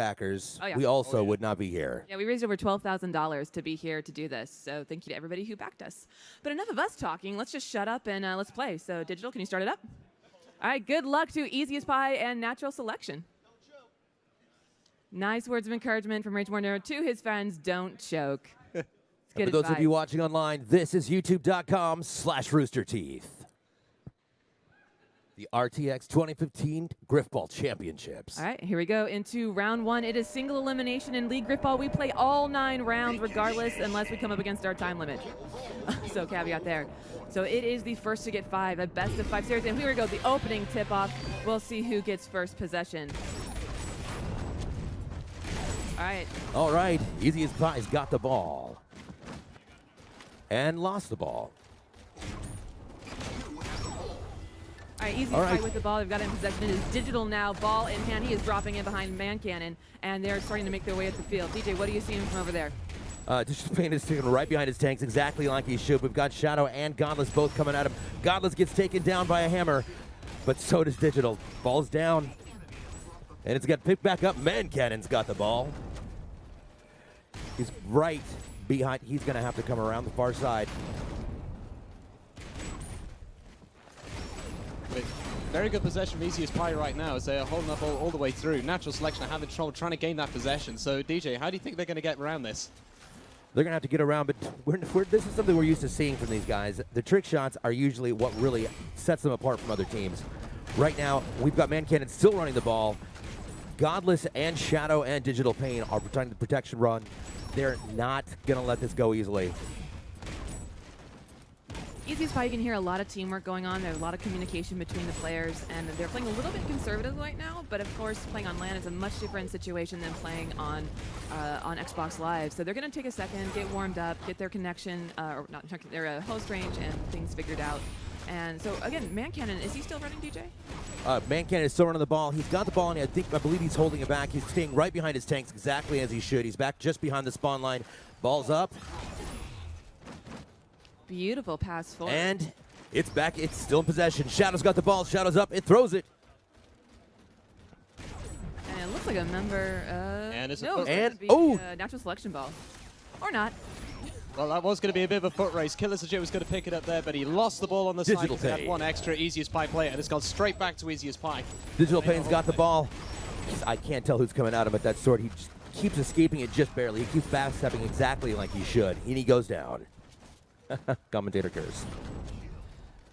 backers, Oh, yeah. we also would not be here. Yeah, we raised over $12,000 to be here to do this. So thank you to everybody who backed us. But enough of us talking. Let's just shut up and let's play. So Digital, can you start it up? All right, good luck to Easiest Pie and Natural Selection. Nice words of encouragement from Rage Warner to his fans. Don't choke. For those of you watching online, this is youtube.com/roosterteeth. The RTX 2015 Grifball Championships. All right, here we go into round one. It is single elimination in League Grifball. We play all 9 rounds regardless unless we come up against our time limit. So caveat there. So it is the first to get 5, a best of 5 series. And here we go, the opening tip-off. We'll see who gets first possession. All right. All right, Easiest Pie's got the ball. And lost the ball. All right, Easiest Pie with the ball. They've got it in possession. It is Digital now, ball in hand. He is dropping in behind Man Cannon, and they're starting to make their way up the field. DJ, what are you seeing from over there? Digital Pain is sticking right behind his tanks, exactly like he should. We've got Shadow and Godless both coming at him. Godless gets taken down by a hammer, but so does Digital. Ball's down, and it's got picked back up. Man Cannon's got the ball. He's right behind. He's going to have to come around the far side. With very good possession from Easiest Pie right now as they're holding up all the way through. Natural Selection are having trouble trying to gain that possession. So, DJ, how do you think they're going to get around this? They're going to have to get around, but this is something we're used to seeing from these guys. The trick shots are usually what really sets them apart from other teams. Right now, we've got Man Cannon still running the ball. Godless and Shadow and Digital Pain are protecting the protection run. They're not going to let this go easily. Easiest Pie, you can hear a lot of teamwork going on. There's a lot of communication between the players, and they're playing a little bit conservative right now, but of course, playing on LAN is a much different situation than playing on Xbox Live. So they're going to take a second, get warmed up, get their connection, or not their host range and things figured out. And so, again, Man Cannon, is he still running, DJ? Man Cannon is still running the ball. He's got the ball, and I believe he's holding it back. He's staying right behind his tanks exactly as he should. He's back just behind the spawn line. Ball's up. Beautiful pass forward. And it's back. It's still in possession. Shadow's got the ball. Shadow's up. It throws it. And it looks like a member. And it's Natural Selection ball. Or not. Well, that was going to be a bit of a foot race. Killer Legit was going to pick it up there, but he lost the ball on the side. He had one extra Easiest Pie player, and it's gone straight back to Easiest Pie. Digital Pain's got the ball. I can't tell who's coming at him at that sword. He just keeps escaping it just barely. He keeps backstepping exactly like he should, and he goes down. Commentator curse.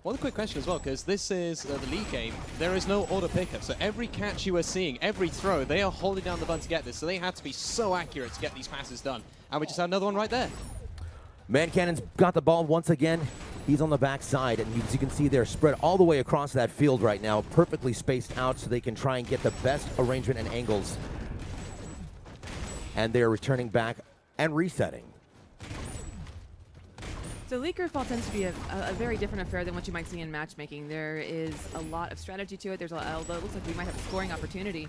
One quick question as well, because this is the league game. There is no auto pickup, so every catch you are seeing, every throw, they are holding down the button to get this, so they have to be so accurate to get these passes done. And we just had another one right there. Man Cannon's got the ball once again. He's on the backside, and as you can see, they're spread all the way across that field right now, perfectly spaced out so they can try and get the best arrangement and angles. And they're returning back and resetting. So League Grifball tends to be a very different affair than what you might see in matchmaking. There is a lot of strategy to it. Although it looks like we might have a scoring opportunity.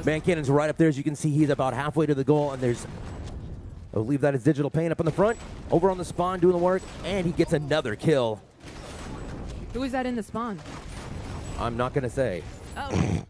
Man Cannon's right up there. As you can see, he's about halfway to the goal, and there's, I believe that is Digital Pain up in the front, over on the spawn doing the work, and he gets another kill. Who is that in the spawn? I'm not going to say. Oh.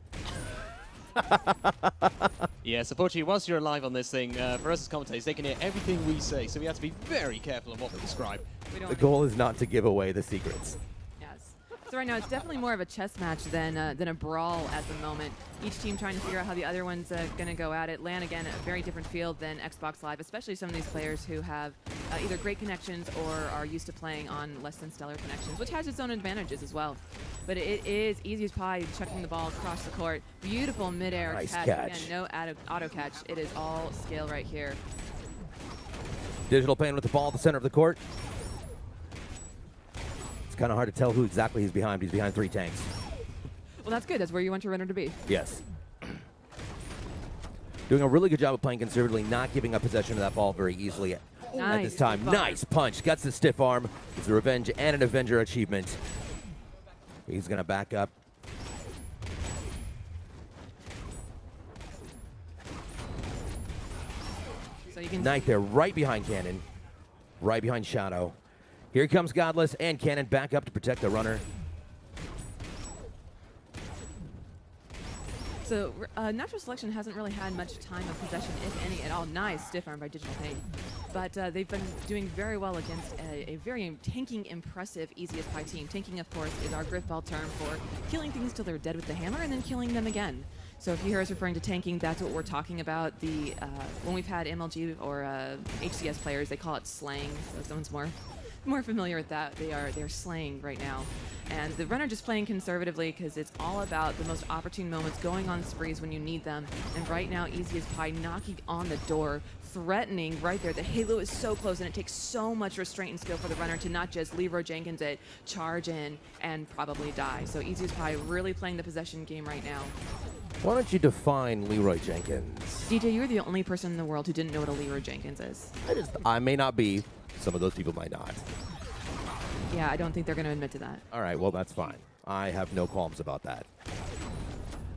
Yes, unfortunately, whilst you're alive on this thing, for us as commentators, they can hear everything we say, so we have to be very careful on what we describe. The goal is not to give away the secrets. Yes. So right now, it's definitely more of a chess match than a brawl at the moment. Each team trying to figure out how the other one's going to go at it. LAN, again, a very different field than Xbox Live, especially some of these players who have either great connections or are used to playing on less than stellar connections, which has its own advantages as well. But it is Easiest Pie chucking the ball across the court. Beautiful midair catch. Again, no auto catch. It is all skill right here. Digital Pain with the ball at the center of the court. It's kind of hard to tell who exactly he's behind. He's behind 3 tanks. Well, that's good. That's where you want your runner to be. Yes. Doing a really good job of playing conservatively, not giving up possession of that ball very easily at this time. Nice punch. Gets the stiff arm. It's a revenge and an Avenger achievement. He's going to back up. So you can Knight there, right behind Cannon. Right behind Shadow. Here comes Godless and Cannon back up to protect the runner. So Natural Selection hasn't really had much time of possession, if any at all. Nice stiff arm by Digital Pain. But they've been doing very well against a very tanking, impressive Easiest Pie team. Tanking, of course, is our Grifball term for killing things till they're dead with the hammer and then killing them again. So if you hear us referring to tanking, that's what we're talking about. When we've had MLG or HCS players, they call it slaying. So if someone's more familiar with that, they're slaying right now. And the runner just playing conservatively because it's all about the most opportune moments, going on sprees when you need them. And right now, Easiest Pie knocking on the door, threatening right there. The halo is so close, and it takes so much restraint and skill for the runner to not just Leroy Jenkins it, charge in, and probably die. So Easiest Pie really playing the possession game right now. Why don't you define Leroy Jenkins? DJ, you're the only person in the world who didn't know what a Leroy Jenkins is. I may not be. Some of those people might not. Yeah, I don't think they're going to admit to that. All right, well, that's fine. I have no qualms about that.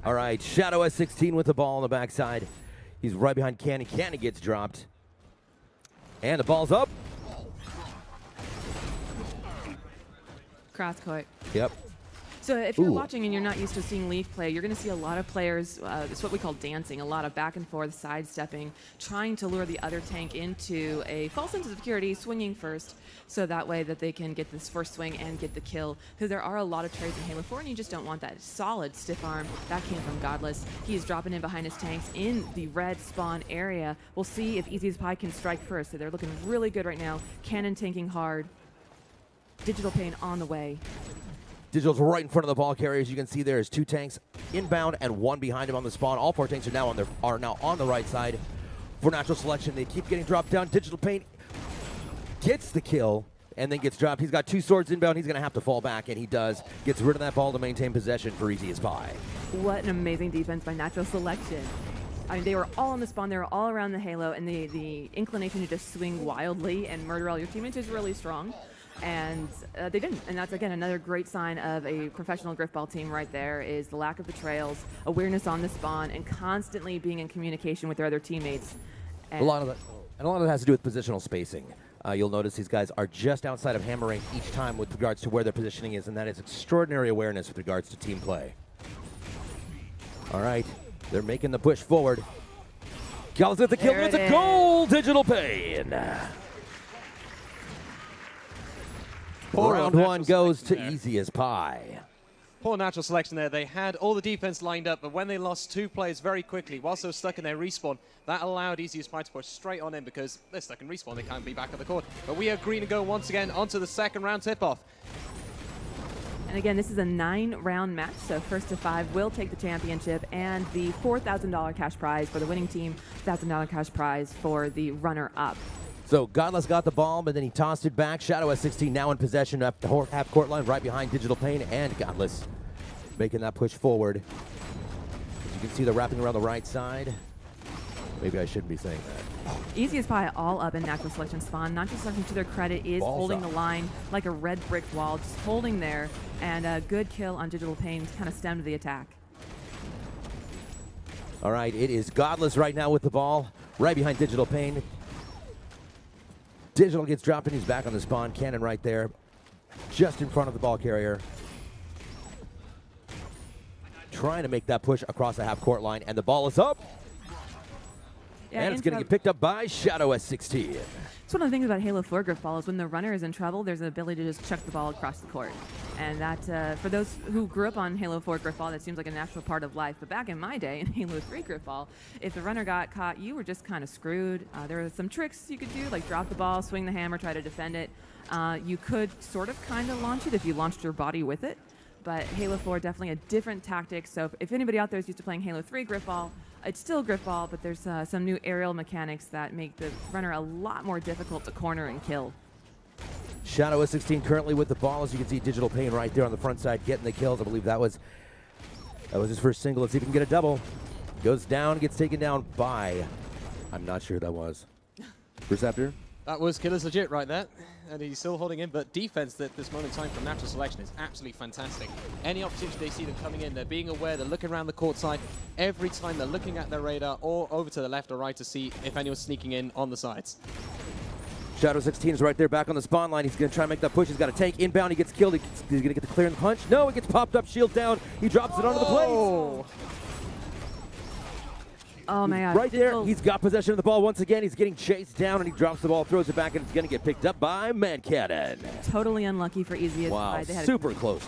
All right, Shadow S16 with the ball on the backside. He's right behind Cannon. Cannon gets dropped. And the ball's up. Cross court. Yep. So if you're Ooh. watching and you're not used to seeing Leaf play, you're going to see a lot of players, it's what we call dancing, a lot of back and forth, sidestepping, trying to lure the other tank into a false sense of security, swinging first, so that way that they can get this first swing and get the kill. Because there are a lot of trades in Halo 4, and you just don't want that solid stiff arm. That came from Godless. He's dropping in behind his tanks in the red spawn area. We'll see if Easiest Pie can strike first. So they're looking really good right now. Cannon tanking hard. Digital Pain on the way. Digital's right in front of the ball carrier. As you can see, there is 2 tanks inbound and 1 behind him on the spawn. All 4 tanks are now on the right side for Natural Selection. They keep getting dropped down. Digital Paint gets the kill and then gets dropped. He's got 2 swords inbound. He's going to have to fall back, and he does. Gets rid of that ball to maintain possession for Easiest Pie. What an amazing defense by Natural Selection. I mean, they were all on the spawn. They were all around the Halo, and the inclination to just swing wildly and murder all your teammates is really strong. And they didn't. And that's, again, another great sign of a professional Grifball team right there, is the lack of betrayals, awareness on the spawn, and constantly being in communication with their other teammates. And A lot of it has to do with positional spacing. You'll notice these guys are just outside of hammer range each time with regards to where their positioning is, and that is extraordinary awareness with regards to team play. All right, they're making the push forward. Gallus at the kill, and it's a goal! Digital Pain. Round 1 goes to Easiest Pie. Poor Natural Selection there. They had all the defense lined up, but when they lost 2 players very quickly, whilst they were stuck in their respawn, that allowed Easiest Pie to push straight on in because they're stuck in respawn. They can't be back at the court. But we are green to go once again onto the second round tip-off. And again, this is a 9-round match, so first to 5 will take the championship, and the $4,000 cash prize for the winning team, $1,000 cash prize for the runner-up. So Godless got the ball, but then he tossed it back. Shadow S16 now in possession at the half-court line, right behind Digital Pain, and Godless making that push forward. As you can see, they're wrapping around the right side. Maybe I shouldn't be saying that. Easiest Pie all up in Natural Selection spawn. Natural Selection, to their credit, is Balls holding up. the line like a red brick wall, just holding there, and a good kill on Digital Pain to kind of stem the attack. All right, it is Godless right now with the ball, right behind Digital Pain. Digital gets dropped and he's back on the spawn. Cannon right there, just in front of the ball carrier. Trying to make that push across the half-court line, and the ball is up. Yeah, And it's going to get picked up by Shadow S16. It's one of the things about Halo 4 Grifball is when the runner is in trouble, there's an ability to just chuck the ball across the court. And that, for those who grew up on Halo 4 Grifball, that seems like a natural part of life. But back in my day, in Halo 3 Grifball, if the runner got caught, you were just kind of screwed. There were some tricks you could do, like drop the ball, swing the hammer, try to defend it. You could sort of kind of launch it if you launched your body with it. But Halo 4, definitely a different tactic. So if anybody out there is used to playing Halo 3 Grifball, it's still Grifball, but there's some new aerial mechanics that make the runner a lot more difficult to corner and kill. Shadow S16 currently with the ball. As you can see, Digital Pain right there on the front side getting the kills. I believe that was his first single. Let's see if he can get a double. Goes down, gets taken down by, I'm not sure who that was. Perceptor? That was Killer's legit right there. And he's still holding in, but defense at this moment in time from Natural Selection is absolutely fantastic. Any opportunity they see them coming in, they're being aware, they're looking around the court side. Every time they're looking at their radar or over to the left or right to see if anyone's sneaking in on the sides. Shadow 16 is right there back on the spawn line. He's going to try and make that push. He's got a tank inbound. He gets killed. He's going to get the clear and punch. No, he gets popped up, shield down. He drops it onto the plate. Oh my God. Right there, he's got possession of the ball once again. He's getting chased down, and he drops the ball, throws it back, and it's going to get picked up by Man Cannon. Totally unlucky for Easy as Wow, Pie. super close.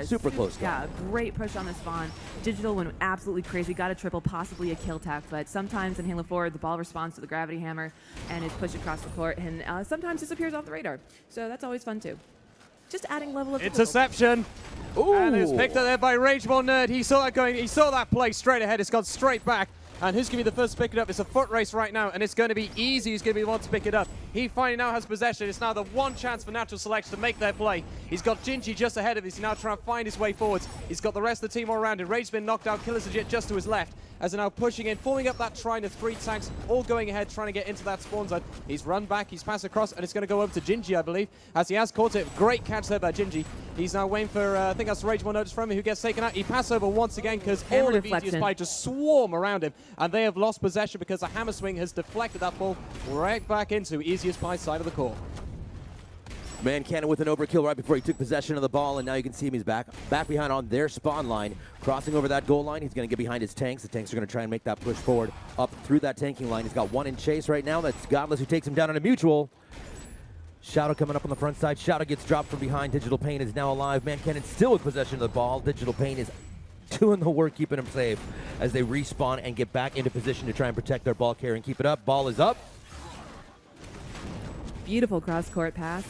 Super close. Yeah, great push on the spawn. Digital went absolutely crazy. Got a triple, possibly a kill tech, but sometimes in Halo 4, the ball responds to the gravity hammer and is pushed across the court, and sometimes disappears off the radar. So that's always fun too. Just adding level of Interception. Ooh. And it's picked up there by Rageball Nerd. He saw that going. He saw that play straight ahead. It's gone straight back. And who's going to be the first to pick it up? It's a foot race right now, and it's going to be Easy who's going to be the one to pick it up. He finally now has possession. It's now the one chance for Natural Selection to make their play. He's got Gingy just ahead of us. He's now trying to find his way forwards. He's got the rest of the team all around him. Rage's been knocked out. Killer's Legit just to his left. As they're now pushing in, forming up that trine of 3 tanks, all going ahead, trying to get into that spawn zone. He's run back, he's passed across, and it's going to go over to Gingy, I believe, as he has caught it. Great catch there by Gingy. He's now waiting for, I think that's Rageball notice from him, who gets taken out. He passes over once again because all of Easy as Pie just swarm around him, and they have lost possession because the hammer swing has deflected that ball right back into Easy as Pie's side of the court. Man Cannon with an overkill right before he took possession of the ball, and now you can see him. He's back behind on their spawn line, crossing over that goal line. He's going to get behind his tanks. The tanks are going to try and make that push forward up through that tanking line. He's got one in chase right now. That's Godless, who takes him down on a mutual. Shadow coming up on the front side. Shadow gets dropped from behind. Digital Pain is now alive. Man Cannon still with possession of the ball. Digital Pain is doing the work, keeping him safe as they respawn and get back into position to try and protect their ball carrier and keep it up. Ball is up. Beautiful cross-court pass.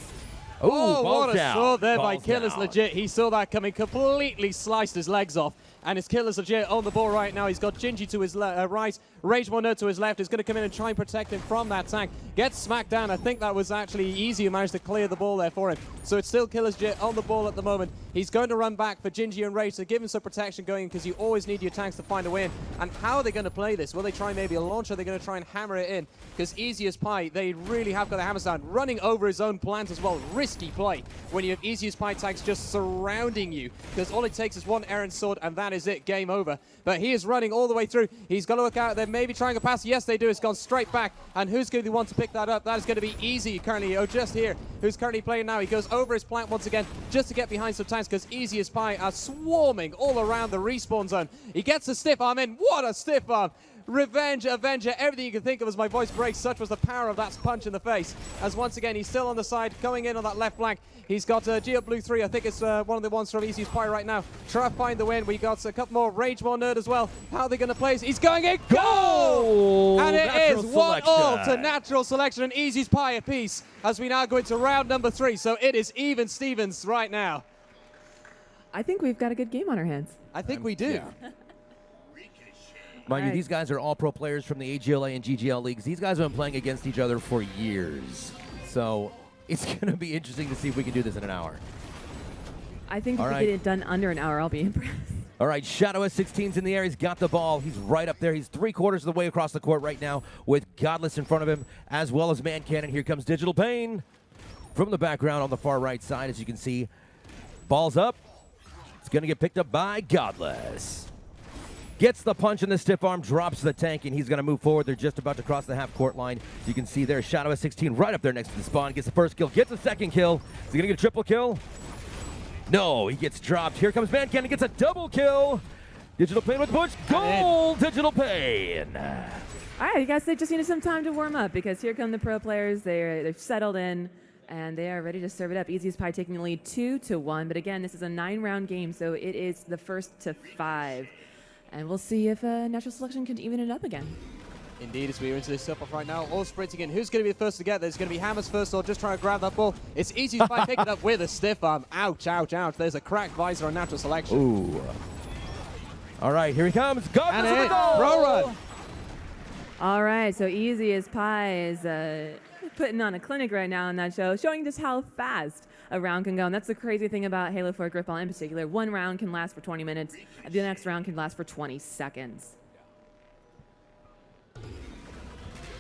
Oh, what a throw there by Ball's Killer's down. Legit. He saw that coming, completely sliced his legs off. And it's Killer's Legit on the ball right now. He's got Gingy to his right, Rageball Nerd to his left. He's going to come in and try and protect him from that tank. Gets smacked down. I think that was actually Easy who managed to clear the ball there for him. So it's still Killer's Legit on the ball at the moment. He's going to run back for Gingy and Rage to give him some protection going, because you always need your tanks to find a win. And how are they going to play this? Will they try maybe a launch? Are they going to try and hammer it in? Because Easy as Pie, they really have got the hammers down. Running over his own plant as well. Risky play when you have Easy as Pie tanks just surrounding you, because all it takes is one errant sword and that is it. Game over. But he is running all the way through. He's got to look out. They're maybe trying a pass. Yes, they do. It's gone straight back. And who's going to be the one to pick that up? That is going to be Easy currently. Oh, just here. Who's currently playing now. He goes over his plant once again just to get behind some tanks, because Easy as Pie are swarming all around the respawn zone. He gets a stiff arm in. What a stiff arm. Revenge, Avenger, everything you can think of as my voice breaks. Such was the power of that punch in the face. As once again, he's still on the side, going in on that left flank. He's got Geo Blue 3. I think it's one of the ones from Easy as Pie right now. Try to find the win. We got a couple more. Rageball Nerd as well. How are they going to play? He's going in. Goal! And it is 1-1 to Natural Selection and Easy as Pie apiece as we now go into round number 3. So it is even Stevens right now. I think we've got a good game on our hands. I think we do. Yeah. Mind you, these guys are all pro players from the AGLA and GGL leagues. These guys have been playing against each other for years. So it's going to be interesting to see if we can do this in an hour. I think if we get it done under an hour, I'll be impressed. All right, Shadow S16's in the air. He's got the ball. He's right up there. He's 3/4 of the way across the court right now with Godless in front of him, as well as Man Cannon. Here comes Digital Pain from the background on the far right side, as you can see. Ball's up. It's going to get picked up by Godless. Gets the punch in the stiff arm, drops the tank, and he's going to move forward. They're just about to cross the half-court line. You can see there, Shadow S16 right up there next to the spawn. Gets the first kill, gets the second kill. Is he going to get a triple kill? No, he gets dropped. Here comes Man Cannon, gets a double kill. Digital Pain with the push. Goal, Digital Pain. All right, you guys, they just needed some time to warm up, because here come the pro players. They've settled in, and they are ready to serve it up. Easy as Pie taking the lead 2-1. But again, this is a 9-round game, so it is the first to 5. And we'll see if Natural Selection can even it up again. Indeed, as we're into this stuff off right now, all sprinting in. Who's going to be the first to get there? It's going to be Hammers first, or just trying to grab that ball. It's Easy as Pie picking it up with a stiff arm. Ouch, ouch, ouch. There's a cracked visor on Natural Selection. Ooh. All right, here he comes. And it, throw run. All right, so Easy as Pie is putting on a clinic right now on that show, showing just how fast a round can go. And that's the crazy thing about Halo 4 Grifball in particular. One round can last for 20 minutes, and the next round can last for 20 seconds.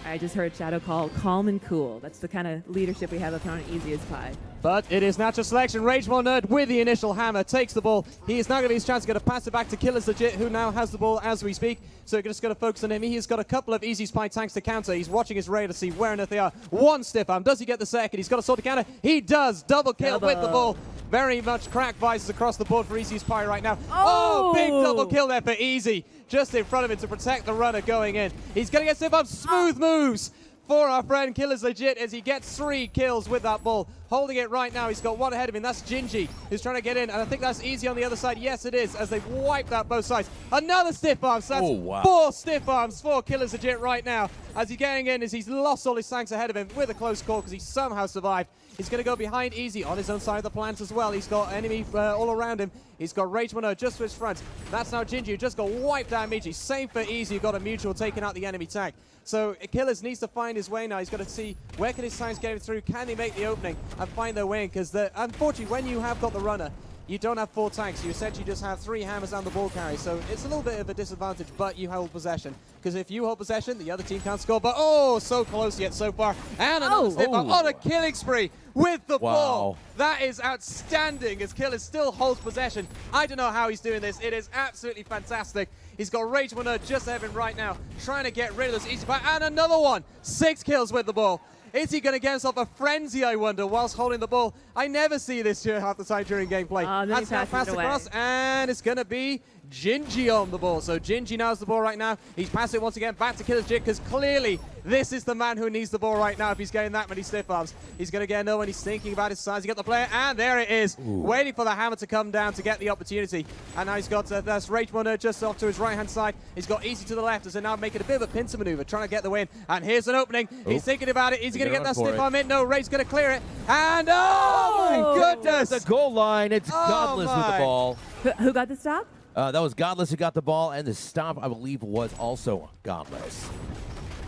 I just heard Shadow call calm and cool. That's the kind of leadership we have up here on Easy as Pie. But it is Natural Selection. Rageball Nerd with the initial hammer takes the ball. He is now going to be his chance to get a pass it back to Killer's Legit, who now has the ball as we speak. So we're just going to focus on him. He's got a couple of Easy as Pie tanks to counter. He's watching his radar to see where on earth they are. One stiff arm. Does he get the second? He's got a sword to counter. He does. Double kill with the ball. Very much crack visors across the board for Easy's Pie right now. Oh, big double kill there for Easy. Just in front of him to protect the runner going in. He's going to get stiff up. Smooth moves for our friend Killer's Legit as he gets 3 kills with that ball. Holding it right now, he's got 1 ahead of him. That's Gingy who's trying to get in, and I think that's Easy on the other side. Yes, it is, as they've wiped out both sides. Another stiff arm, so that's 4 stiff arms for Killer's Legit right now. As he's getting in, as he's lost all his tanks ahead of him with a close call because he somehow survived. He's going to go behind Easy on his own side of the plant as well. He's got enemy all around him. He's got Rage 1-0 just to his front. That's now Gingy who just got wiped out immediately. Same for Easy who got a mutual taking out the enemy tank. So Killers needs to find his way now. He's got to see where can his tanks get him through. Can they make the opening and find their way in? Because unfortunately, when you have got the runner, you don't have 4 tanks. You essentially just have 3 hammers and the ball carry. So it's a little bit of a disadvantage, but you hold possession. Because if you hold possession, the other team can't score. But oh, so close yet so far. And another step up on a killing spree with the ball. That is outstanding as Killers still holds possession. I don't know how he's doing this. It is absolutely fantastic. He's got Rage 1-0 just ahead of him right now, trying to get rid of this Easy Pie. And another one. 6 kills with the ball. Is he going to get himself a frenzy, I wonder, whilst holding the ball? I never see this here half the time during gameplay. That's now passed across, and it's going to be Gingy on the ball. So Gingy now has the ball right now. He's passed it once again back to Killer's Jig, because clearly this is the man who needs the ball right now if he's getting that many stiff arms. He's going to get no one. He's thinking about his size. He got the player, and there it is. Waiting for the hammer to come down to get the opportunity. And now he's got that's Rage 1-0 just off to his right-hand side. He's got Easy to the left as they're now making a bit of a pincer maneuver, trying to get the win. And here's an opening. He's thinking about it. Is he going to get that stiff arm in? No, Rage's going to clear it. And oh my goodness! The goal line. It's Godless with the ball. Who got the stop? That was Godless who got the ball, and the stop, I believe, was also Godless.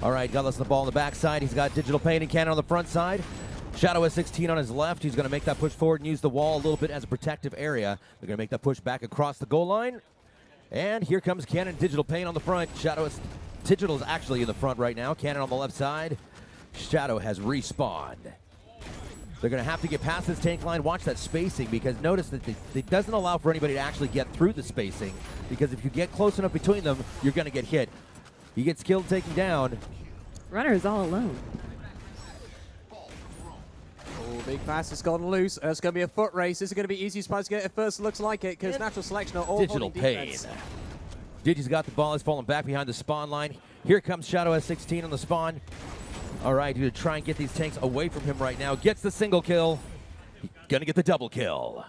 All right, Godless the ball on the backside. He's got Digital Pain and Cannon on the front side. Shadow has 16 on his left. He's going to make that push forward and use the wall a little bit as a protective area. They're going to make that push back across the goal line. And here comes Cannon, Digital Pain on the front. Digital is actually in the front right now. Cannon on the left side. Shadow has respawned. They're going to have to get past this tank line. Watch that spacing, because notice that it doesn't allow for anybody to actually get through the spacing, because if you get close enough between them, you're going to get hit. He gets killed taking down. Runner is all alone. Oh, big pass has gone loose. It's going to be a foot race. This is going to be Easy Spice to get it first. Looks like it, because Natural Selection are all Digital Pain. Digi's got the ball. He's falling back behind the spawn line. Here comes Shadow S16 on the spawn. All right, going to try and get these tanks away from him right now. Gets the single kill. He's going to get the double kill.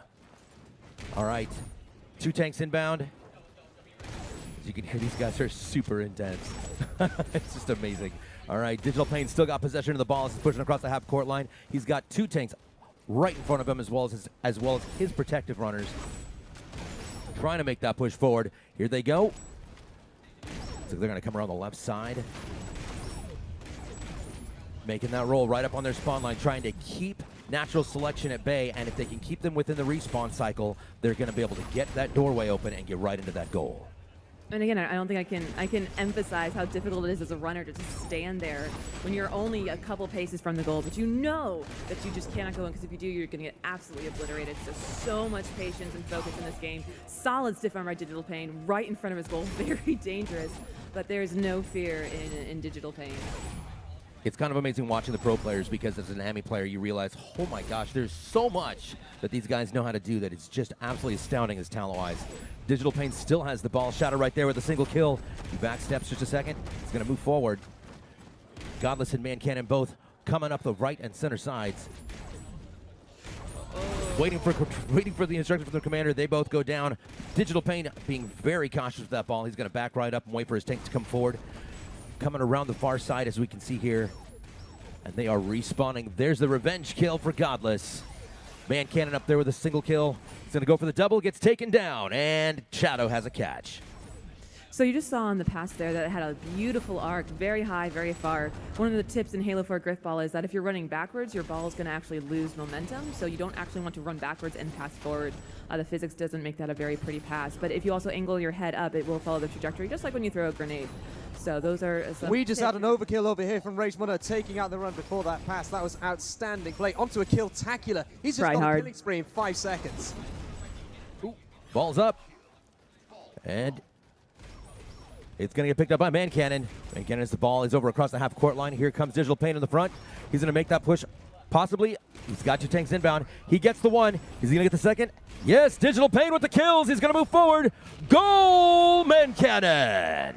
All right, 2 tanks inbound. As you can hear, these guys are super intense. It's just amazing. All right, Digital Pain still got possession of the ball. He's pushing across the half-court line. He's got 2 tanks right in front of him, as well as his protective runners. Trying to make that push forward. Here they go. So they're going to come around the left side. Making that roll right up on their spawn line, trying to keep Natural Selection at bay, and if they can keep them within the respawn cycle, they're going to be able to get that doorway open and get right into that goal. And again, I don't think I can emphasize how difficult it is as a runner to just stand there when you're only a couple paces from the goal, but you know that you just cannot go in, because if you do, you're going to get absolutely obliterated. So much patience and focus in this game. Solid stiff arm by Digital Pain right in front of his goal. Very dangerous, but there's no fear in Digital Pain. It's kind of amazing watching the pro players, because as an AMI player, you realize, oh my gosh, there's so much that these guys know how to do that it's just absolutely astounding as talent-wise. Digital Pain still has the ball. Shadow right there with a single kill. He backsteps just a second. He's going to move forward. Godless and Man Cannon both coming up the right and center sides. Waiting for the instruction from the commander. They both go down. Digital Pain being very cautious with that ball. He's going to back right up and wait for his tank to come forward. Coming around the far side, as we can see here. And they are respawning. There's the revenge kill for Godless. Man Cannon up there with a single kill. He's going to go for the double, gets taken down, and Shadow has a catch. So you just saw on the pass there that it had a beautiful arc, very high, very far. One of the tips in Halo 4 Grifball is that if you're running backwards, your ball is going to actually lose momentum, so you don't actually want to run backwards and pass forward. The physics doesn't make that a very pretty pass, but if you also angle your head up, it will follow the trajectory, just like when you throw a grenade. So those are some We just had an overkill over here from Rage 1-0 taking out the run before that pass. That was outstanding play. Onto a kill-tacular. He's just got a killing spree in 5 seconds. Ooh, ball's up. And it's going to get picked up by Man Cannon. Man Cannon has the ball. He's over across the half-court line. Here comes Digital Pain in the front. He's going to make that push, possibly He's got 2 tanks inbound. He gets the 1. Is he going to get the second? Yes, Digital Pain with the kills. He's going to move forward. Goal, Man Cannon.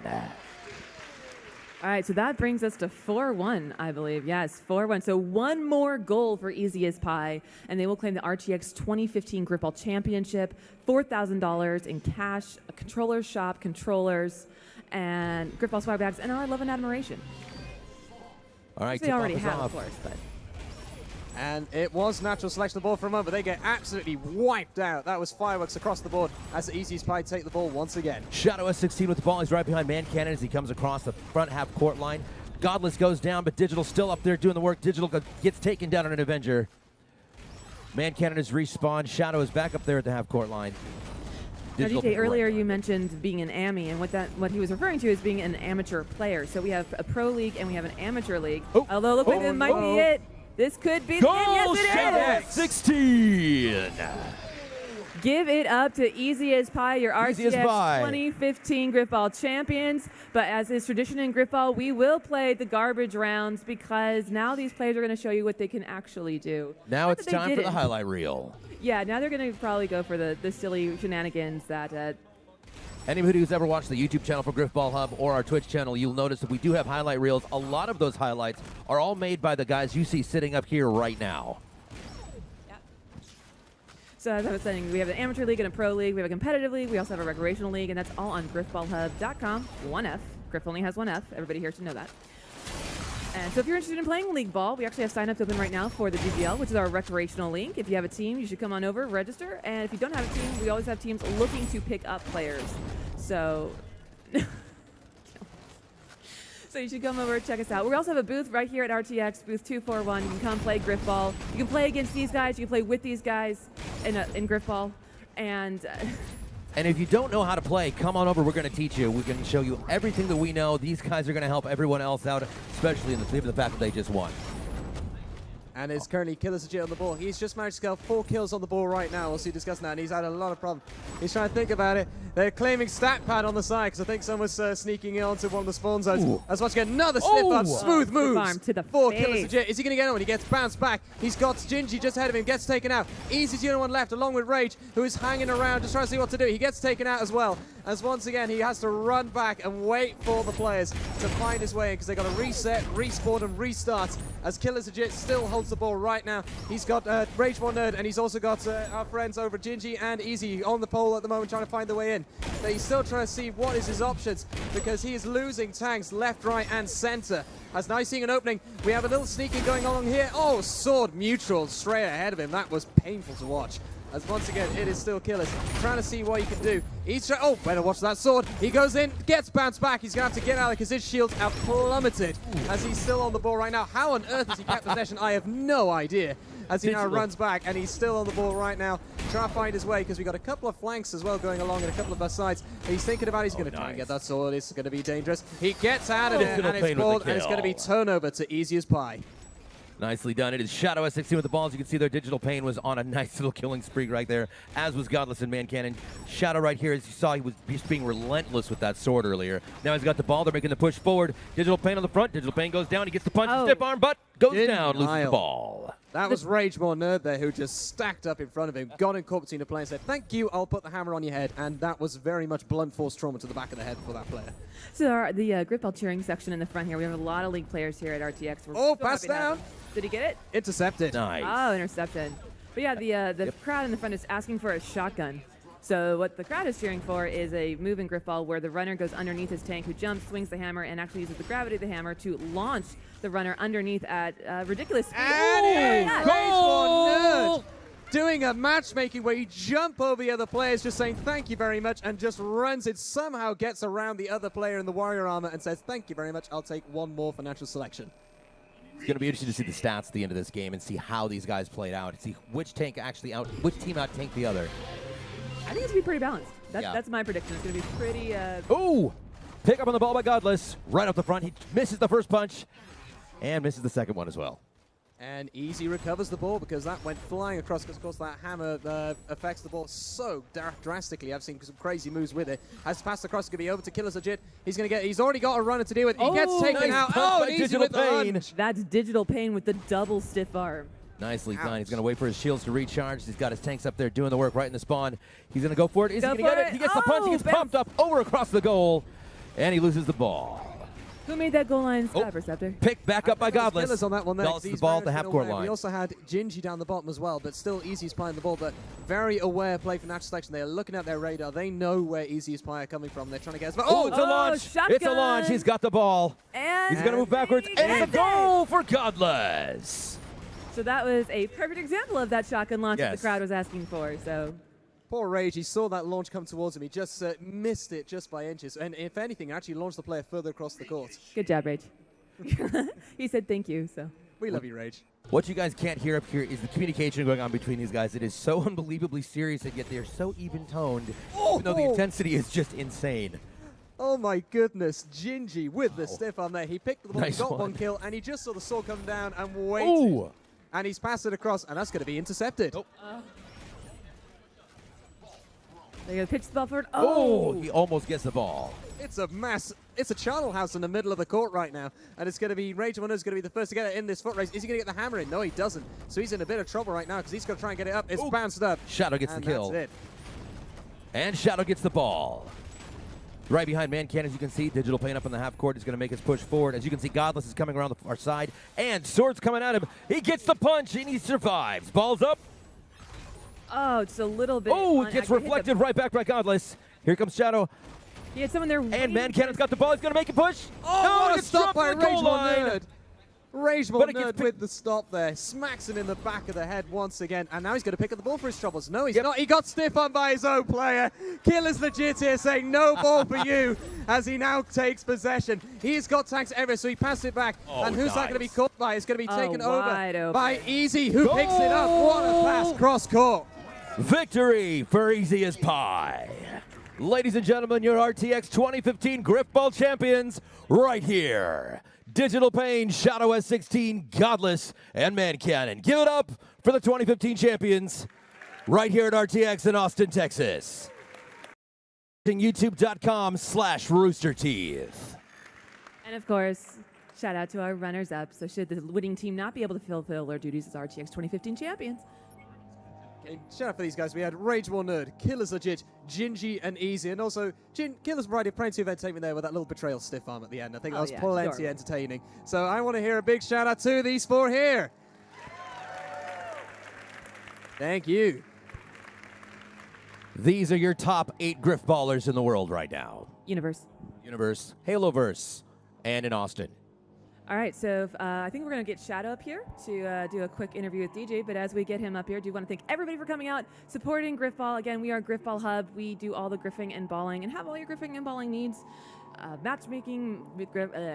All right, so that brings us to 4-1, I believe. Yes, 4-1. So one more goal for Easy as Pie, and they will claim the RTX 2015 Grifball Championship, $4,000 in cash, a controller shop, controllers, and Grifball swag bags, and our love and admiration. All right, which they already have, of course, but. And it was natural selection of the ball for a moment, but they get absolutely wiped out. That was fireworks across the board as the Easy as Pie take the ball once again. Shadow S16 with the ball. He's right behind Man Cannon as he comes across the front half court line. Godless goes down, but Digital still up there doing the work. Digital gets taken down on an Avenger. Man Cannon is respawned. Shadow is back up there at the half court line. Now, DJ, earlier you mentioned being an AMI, and what he was referring to is being an amateur player. So we have a pro league and we have an amateur league. Oh. Although, look like this might be it. This could be the end. Yes, it is. 16. Give it up to Easy as Pie, your Easy as RTX Pie. 2015 Grifball champions. But as is tradition in Grifball, we will play the garbage rounds because now these players are going to show you what they can actually do. Now Not it's that they time for the didn't. highlight reel. Yeah, now they're going to probably go for the silly shenanigans that Anybody who's ever watched the YouTube channel for GrifballHub or our Twitch channel, you'll notice that we do have highlight reels. A lot of those highlights are all made by the guys you see sitting up here right now. So as I was saying, we have an amateur league and a pro league. We have a competitive league. We also have a recreational league, and that's all on GrifballHub.com. 1F. Griff only has 1F. Everybody here should know that. And so if you're interested in playing League Ball, we actually have sign-ups open right now for the GGL, which is our recreational league. If you have a team, you should come on over, register. And if you don't have a team, we always have teams looking to pick up players. So... So you should come over, check us out. We also have a booth right here at RTX, booth 241. You can come play Grifball. You can play against these guys. You can play with these guys in Grifball. And And if you don't know how to play, come on over. We're going to teach you. We can show you everything that we know. These guys are going to help everyone else out, especially in the fact that they just won. And is currently Killer Legit on the ball. He's just managed to get 4 kills on the ball right now. We'll see discussing that, and he's had a lot of problems. He's trying to think about it. They're claiming stat pad on the side because I think someone's sneaking in onto one of the spawn zones. Ooh. As much to get another slip up. Smooth moves. Arm to the 4 face. Killer Legit. Is he going to get on? He gets bounced back. He's got Gingy just ahead of him. Gets taken out. Easy's the only one left, along with Rage, who is hanging around just trying to see what to do. He gets taken out as well. As once again, he has to run back and wait for the players to find his way in because they've got to reset, respawn, and restart. As Killer Legit still holds the ball right now. He's got Rage One Nerd, and he's also got our friends over Gingy and Easy on the pole at the moment trying to find their way in. But he's still trying to see what is his options because he is losing tanks left, right, and center. As now he's seeing an opening, we have a little sneaking going along here. Oh, sword mutual straight ahead of him. That was painful to watch. As once again, it is still Killers trying to see what he can do. He's oh, better watch that sword. He goes in, gets bounced back. He's going to have to get out because his shields have plummeted as he's still on the ball right now. How on earth has he kept possession? I have no idea. As he now runs back, and he's still on the ball right now, trying to find his way, because we've got a couple of flanks as well going along and a couple of our sides. He's thinking about it. He's going to try and get that sword. It's going to be dangerous. He gets out of it, and it's pulled, and it's going to be turnover to Easy as Pie. Nicely done. It is Shadow S16 with the balls. You can see their Digital Pain was on a nice little killing spree right there, as was Godless and Man Cannon. Shadow right here, as you saw, he was just being relentless with that sword earlier. Now he's got the ball. They're making the push forward. Digital Pain on the front. Digital Pain goes down. He gets the punch, stiff arm, but goes down, loses the ball. That was Rage More Nerd there, who just stacked up in front of him, got in caught between the player and said, "Thank you, I'll put the hammer on your head." And that was very much blunt force trauma to the back of the head for that player. So the Grifball cheering section in the front here, we have a lot of league players here at RTX. We're so pass happy to have down. them. Did he get it? Intercepted. Nice. Oh, intercepted. But yeah, the crowd in the front is asking for a shotgun. So what the crowd is cheering for is a move in Grifball where the runner goes underneath his tank, who jumps, swings the hammer, and actually uses the gravity of the hammer to launch the runner underneath at ridiculous speed. And Rage More Nerd doing a matchmaking where you jump over the other players, just saying thank you very much, and just runs it, somehow gets around the other player in the warrior armor and says, "Thank you very much, I'll take one more for natural selection." It's going to be interesting to see the stats at the end of this game and see how these guys played out, see which team out-tanked the other. I think it's going to be pretty balanced. That's my prediction. It's going to be pretty... Ooh! Pick up on the ball by Godless. Right up the front. He misses the first punch and misses the second one as well. And Easy recovers the ball because that went flying across, because of course that hammer affects the ball so drastically. I've seen some crazy moves with it. As pass across, it's going to be over to Killer Legit. He's already got a runner to deal with. He gets taken out. Oh, and Easy with the lunge. That's Digital Pain with the double stiff arm. Nicely Ouch. done. He's going to wait for his shields to recharge. He's got his tanks up there doing the work right in the spawn. He's going to go for it. Is he going to get it? He gets the punch. He gets pumped up over across the goal, and he loses the ball. Who made that goal line stop, Receptor? Picked back up by Godless. Killers on that one there. Godless the ball at the half-court line. We also had Gingy down the bottom as well, but still Easy's playing the ball, but very aware play from Natural Selection. They are looking at their radar. They know where Easy's play are coming from. They're trying to get as well. Oh, it's a launch. Shotgun. It's a launch. He's got the ball. And He's going to move backwards. And it's a goal for Godless. So that was a perfect example of that shotgun launch that Yes. the crowd was asking for. So Poor Rage, he saw that launch come towards him. He just missed it just by inches. And if anything, actually launched the player further across the court. good job, Rage. He said thank you. So We love you, Rage. What you guys can't hear up here is the communication going on between these guys. It is so unbelievably serious, and yet they're so even-toned, even though the intensity is just insane. Oh my goodness, Gingy with the stiff arm there. He picked the ball, Nice he got one. one kill, and he just saw the sword come down and waited. Ooh. And he's passed it across, and that's going to be intercepted. Oh. they're gonna pitch the ball forward. Oh, Oh, he almost gets the ball. It's a channel house in the middle of the court right now, and it's going to be Rage Wonder is going to be the first to get it in this foot race. Is he going to get the hammer in? No, he doesn't. So he's in a bit of trouble right now because he's going to try and get it up. It's Ooh. bounced up. Shadow gets and the kill. That's it. And Shadow gets the ball. Right behind Mancan, as you can see, Digital Pain up in the half court is going to make his push forward. As you can see, Godless is coming around the far side, and Sword's coming at him. He gets the punch, and he survives. Ball's up. oh, just a little bit. Oh, it on- gets actually hit the- reflected right back by Godless. Here comes Shadow, He had someone there. and waiting Mancannon's got the ball. He's going to make a push. Oh, no, what a it's stop dropped by at the goal Rageball line. Nerd. Rageball But it gets Nerd with the stop there. Smacks him in the back of the head once again. And now he's going to pick up the ball for his troubles. No, he's not. He got stiff on by his own player. Killer's legit here saying no ball for you as he now takes possession. He's got tanks everywhere, so he passed it back. Oh, and who's that going to be nice. caught by? It's going to be taken wide over open. by Easy, who picks it up. What a pass cross court. Victory for Easy as Pie. Ladies and gentlemen, your RTX 2015 Grifball champions right here. Digital Pain, Shadow S16, Godless, and Mancannon. Give it up for the 2015 champions right here at RTX in Austin, Texas. YouTube.com/roosterteeth. And of course, shout out to our runners-up. So should the winning team not be able to fulfill their duties as RTX 2015 champions, Okay, shout out for these guys. We had Rageball Nerd, Killer's Legit, Gingy, and Easy. And also, Killer's provided plenty of entertainment there with that little betrayal stiff arm at the end. I think that was yeah, plenty adorable. entertaining. So I want to hear a big shout out to these four here. Thank you. These are your top 8 Grifballers in the world right now. universe. Universe, Haloverse, and in Austin. All right, so I think we're going to get Shadow up here to do a quick interview with DJ. But as we get him up here, I do want to thank everybody for coming out, supporting Grifball. Again, we are GrifballHub. We do all the griffing and balling and have all your griffing and balling needs. Matchmaking, with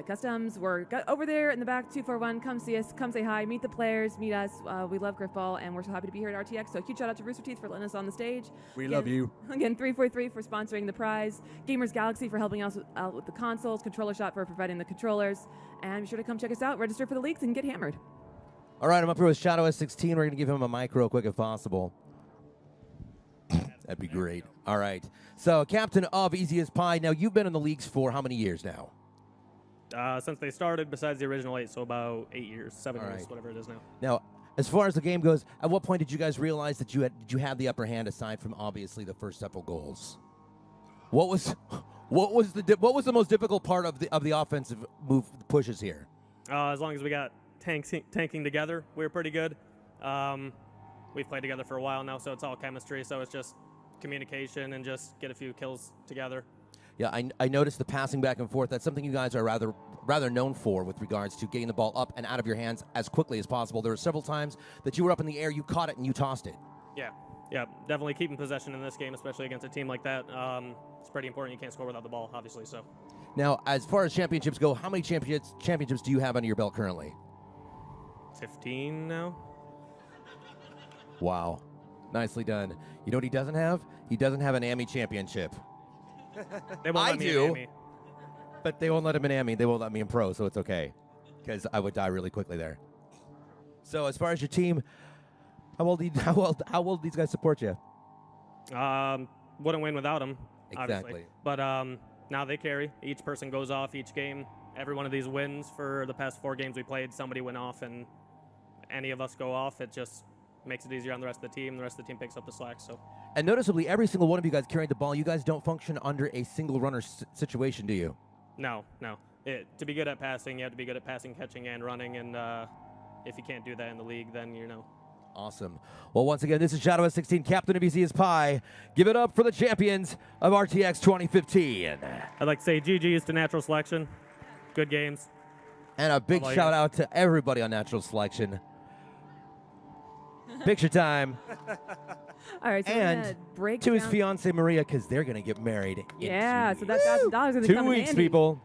customs. We're over there in the back, 241. Come see us. Come say hi. Meet the players. Meet us. We love Grifball, and we're so happy to be here at RTX. So huge shout out to Rooster Teeth for letting us on the stage. We Again- love you. Again, 343 for sponsoring the prize. Gamers Galaxy for helping us out with the consoles. Controller Shop for providing the controllers. And be sure to come check us out. Register for the leagues and get hammered. All right, I'm up here with Shadow S16. We're going to give him a mic real quick if possible. That'd be great. All right. So, captain of Easy as Pie. Now, you've been in the leagues for how many years now? Since they started, besides the original 8, so about 8 years, 7 All years, right. whatever it is now. Now, as far as the game goes, at what point did you guys realize that you had the upper hand aside from obviously the first several goals? What was the most difficult part of the offensive move pushes here? As long as we got tanking together, we were pretty good. We've played together for a while now, so it's all chemistry. So it's just communication and just get a few kills together. Yeah, I noticed the passing back and forth. That's something you guys are rather known for with regards to getting the ball up and out of your hands as quickly as possible. There were several times that you were up in the air, you caught it, and you tossed it. Yeah, definitely keeping possession in this game, especially against a team like that. It's pretty important. You can't score without the ball, obviously. So Now, as far as championships go, how many championships do you have under your belt currently? 15 now. Wow. Nicely done. You know what he doesn't have? He doesn't have an AMI championship. They won't I let me in do. Miami. But they won't let him in AMI. They won't let me in pro, so it's okay. Because I would die really quickly there. So as far as your team, how well these guys support you? Wouldn't win without them, Exactly. obviously. But now they carry. Each person goes off each game. Every one of these wins for the past 4 games we played, somebody went off, and any of us go off, it just makes it easier on the rest of the team. The rest of the team picks up the slack. So. And noticeably, every single one of you guys carrying the ball, you guys don't function under a single runner situation, do you? No. To be good at passing, you have to be good at passing, catching, and running. And if you can't do that in the league, then you know. Awesome. Well, once again, this is Shadow S16, Captain of Easy as Pie. Give it up for the champions of RTX 2015. I'd like to say GG's to Natural Selection. Good games. And a big shout out to everybody on Natural Selection. Picture time. All right, so we're And gonna break to his down- fiance Maria, because they're going to get married. Yeah, in 2 so weeks. that $1,000 is going to 2 come in weeks, handy. people.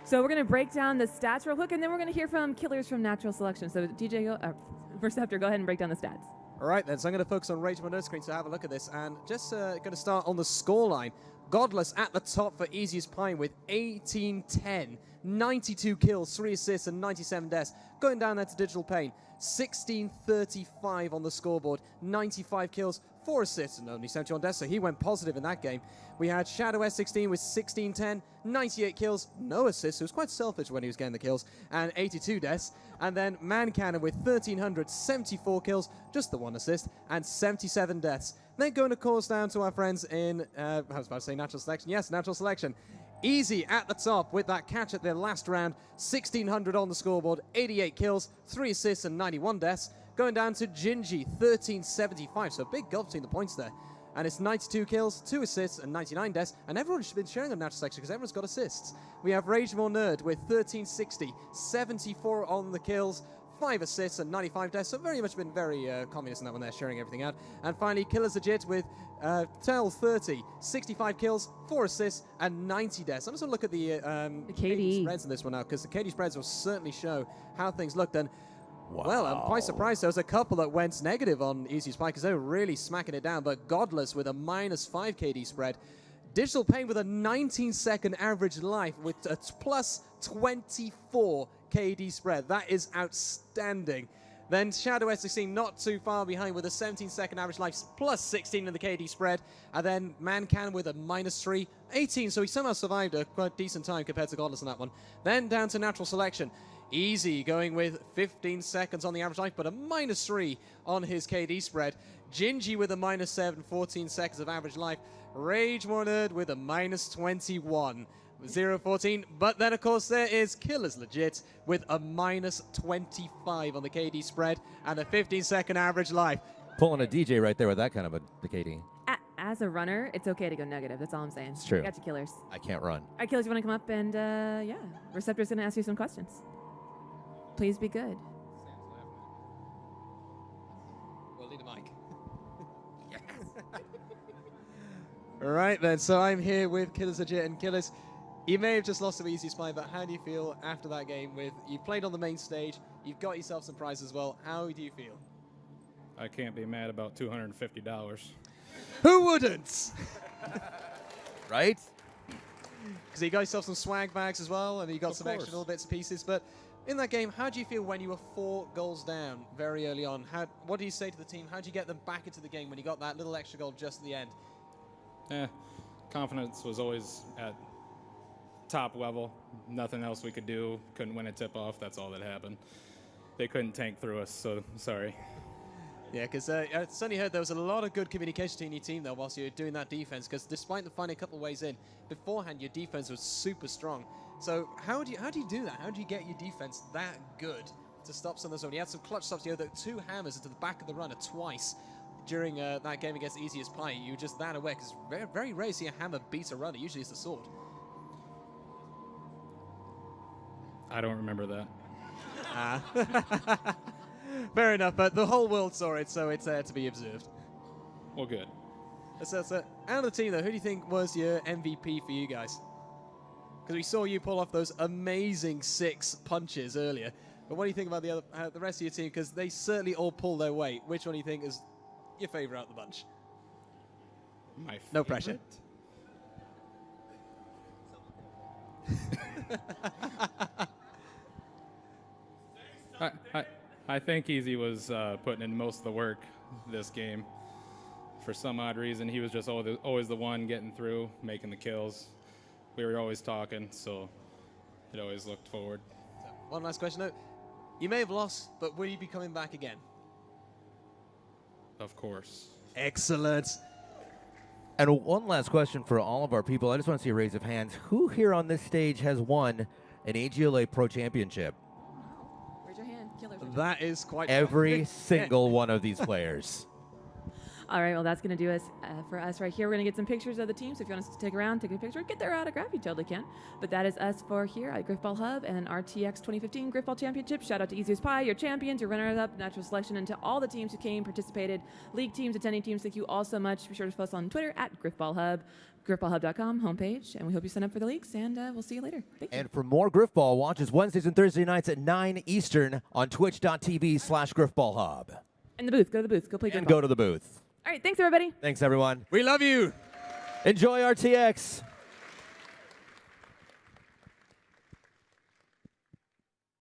So we're going to break down the stats real quick, and then we're going to hear from killers from Natural Selection. So DJ, Receptor, go ahead and break down the stats. All right, then. So I'm going to focus on Rage on my screen to have a look at this. And just going to start on the scoreline. Godless at the top for Easiest Pine with 18-10. 92 kills, 3 assists, and 97 deaths. Going down there to Digital Pain. 16-35 on the scoreboard. 95 kills, 4 assists, and only 71 deaths, so he went positive in that game. We had Shadow S16 with 16-10, 98 kills, no assists. It was quite selfish when he was getting the kills, and 82 deaths. And then Man Cannon with 1,374 kills, just the 1 assist, and 77 deaths. Then going, of course, down to our friends in, I was about to say Natural Selection. Yes, Natural Selection. Easy at the top with that catch at their last round. 1,600 on the scoreboard, 88 kills, 3 assists, and 91 deaths. Going down to Gingy, 1,375. So a big gulf between the points there. And it's 92 kills, 2 assists, and 99 deaths. And everyone's been sharing on Natural Selection because everyone's got assists. We have Rage More Nerd with 1,360, 74 on the kills, 5 assists and 95 deaths, so very much been very communist in that one there, sharing everything out. And finally, Killers Legit with 30, 65 kills, 4 assists, and 90 deaths. I'm just going to look at the KD spreads in this one now, because the KD spreads will certainly show how things looked. And well, I'm quite surprised. There was a couple that went negative on Easy Spike because they were really smacking it down, but Godless with a -5 KD spread. Digital Pain with a 19-second average life with a plus 24 KD spread. That is outstanding. Then Shadow S16 not too far behind with a 17-second average life plus 16 in the KD spread. And then Mancan with a -3, 18. So he somehow survived a quite decent time compared to Godless on that one. Then down to Natural Selection. Easy going with 15 seconds on the average life, but a -3 on his KD spread. Gingy with a -7, 14 seconds of average life. Rage More Nerd with a -21. 0-14, but then of course there is Killers Legit with a -25 on the KD spread and a 15-second average life. Pulling a DJ right there with that kind of a KD. As a runner, it's okay to go negative. That's all I'm saying. It's true. I got you, Killers. I can't run. All right, Killers, you want to come up and, yeah, Receptor's going to ask you some questions. Please be good. We'll need a mic. All right then, so I'm here with Killers Legit, and Killers, you may have just lost some Easy Spy, but how do you feel after that game? You played on the main stage, you've got yourself some prizes as well. How do you feel? I can't be mad about $250. Who wouldn't? Right? Because you got yourself some swag bags as well, and you got some extra little bits and pieces. But in that game, how do you feel when you were 4 goals down very early on? What do you say to the team? How do you get them back into the game when you got that little extra goal just at the end? Confidence was always at top level. Nothing else we could do. Couldn't win a tip-off. That's all that happened. They couldn't tank through us, so sorry. Yeah, because I certainly heard there was a lot of good communication in your team there whilst you were doing that defense, because despite them finding a couple of ways in, beforehand your defense was super strong. So how do you do that? How do you get your defense that good to stop some of those? You had some clutch stops. You had 2 hammers into the back of the runner twice during that game against Easy as Pie. You were just that aware, because very, very rare to see a hammer beat a runner. Usually it's the sword. I don't remember that. Fair enough, but the whole world saw it, so it's there to be observed. Well, good. So, out of the team, though, who do you think was your MVP for you guys? Because we saw you pull off those amazing 6 punches earlier. But what do you think about the rest of your team? Because they certainly all pull their weight. Which one do you think is your favorite out of the bunch? My favorite? No pressure. I think Easy was putting in most of the work this game. For some odd reason, he was just always the one getting through, making the kills. We were always talking, so it always looked forward. So, one last question, though. You may have lost, but will you be coming back again? Of course. Excellent. And one last question for all of our people. I just want to see a raise of hands. Who here on this stage has won an AGLA Pro Championship? Raise your hand. Killers. raise your hand. That is quite Every single one of these players. All right, well, that's going to do us for us right here. We're going to get some pictures of the team, so if you want us to take around, take a picture, get their autograph, you totally can. But that is us for here at GrifballHub and RTX 2015 Grifball Championship. Shout out to Easiest Pie, your champions, your runners-up, natural selection, and to all the teams who came, participated, league teams, attending teams. Thank you all so much. Be sure to post on Twitter at GrifballHub, GrifballHub.com homepage, and we hope you sign up for the leagues, and we'll see you later. Thank you. And for more Grifball, watch us Wednesdays and Thursday nights at 9 Eastern on twitch.tv/GrifballHub. In the booth. Go to the booth. Go play And Grifball. go to the booth. All right, thanks, everybody. Thanks, everyone. We love you. Enjoy RTX.